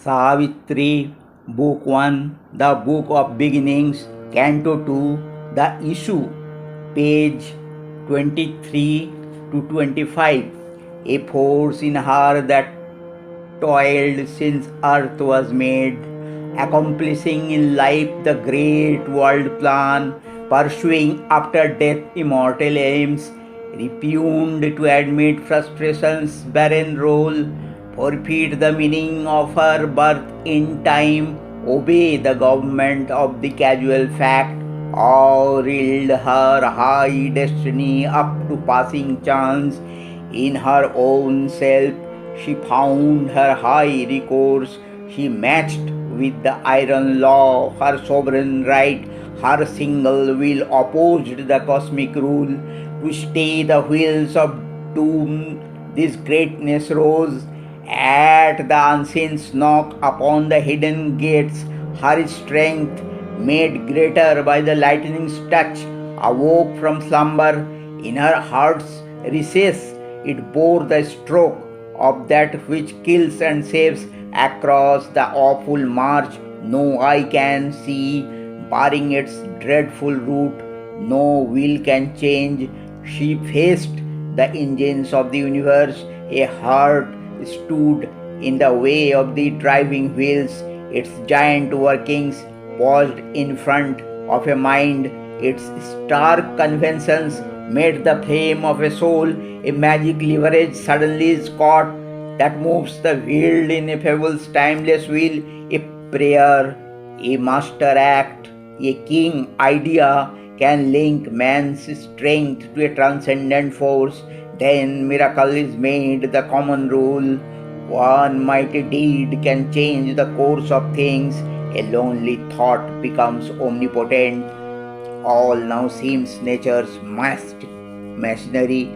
Savitri, Book 1, The Book of Beginnings, Canto 2, The Issue, page 23 to 25. A force in her that toiled since earth was made, accomplishing in life the great world plan, pursuing after death immortal aims, repugned to admit frustration's barren role, forfeit the meaning of her birth in time, obey the government of the casual fact, or yield her high destiny up to passing chance. In her own self she found her high recourse. She matched with the iron law her sovereign right. Her single will opposed the cosmic rule. To stay the wheels of doom, this greatness rose. At the unseen knock upon the hidden gates, her strength, made greater by the lightning's touch, awoke from slumber. In her heart's recess, it bore the stroke of that which kills and saves. Across the awful march no eye can see, barring its dreadful route, no will can change. She faced the engines of the universe. A heart stood in the way of the driving wheels. Its giant workings paused in front of a mind. Its stark conventions made the flame of a soul. A magic leverage suddenly is caught that moves the wheel in a fable's timeless wheel. A prayer, a master act, a king idea can link man's strength to a transcendent force. Then miracle is made the common rule. One mighty deed can change the course of things. A lonely thought becomes omnipotent. All now seems nature's machinery,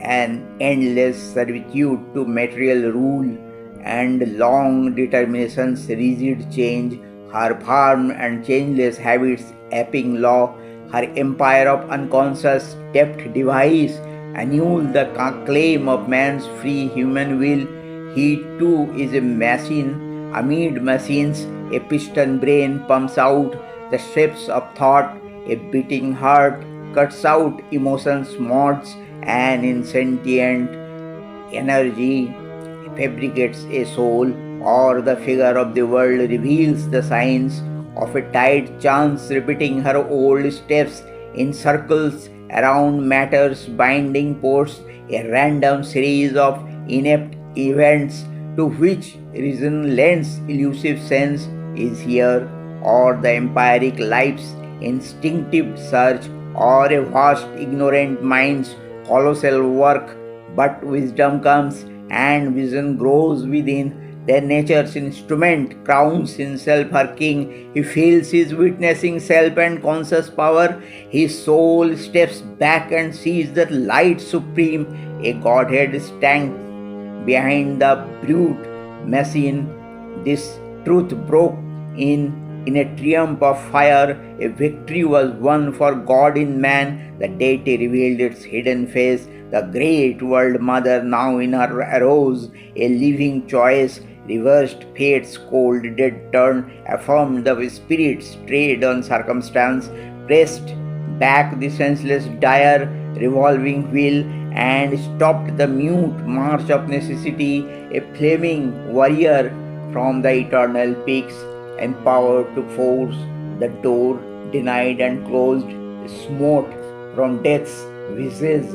an endless servitude to material rule, and long determination's rigid change, her firm and changeless habits aping law, her empire of unconscious deft device, annul the claim of man's free human will. He too is a machine. Amid machines, a piston brain pumps out the shapes of thought, a beating heart cuts out emotions' mods, and insentient energy fabricates a soul, or the figure of the world reveals the signs of a tight chance repeating her old steps in circles around matter's binding posts, a random series of inept events to which reason lends elusive sense is here, or the empiric life's instinctive search, or a vast ignorant mind's colossal work. But wisdom comes and vision grows within. Then nature's instrument crowns himself her king. He feels his witnessing self and conscious power. His soul steps back and sees the light supreme. A godhead stands behind the brute machine. This truth broke in a triumph of fire. A victory was won for God in man. The deity revealed its hidden face. The great world mother now in her arose. A living choice reversed fate's cold dead turn, affirmed the spirit strayed on circumstance, pressed back the senseless dire revolving wheel, and stopped the mute march of necessity. A flaming warrior from the eternal peaks, empowered to force the door denied and closed, smote from death's visage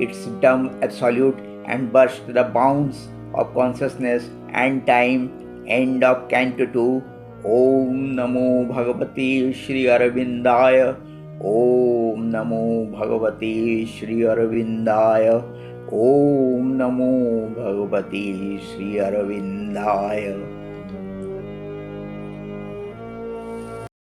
its dumb absolute, and burst the bounds of consciousness and time. End of Canto Two. Om Namo Bhagavate Shri Arvindaya. Om Namo Bhagavate Shri Arvindaya. Om Namo Bhagavate Shri Arvindaya.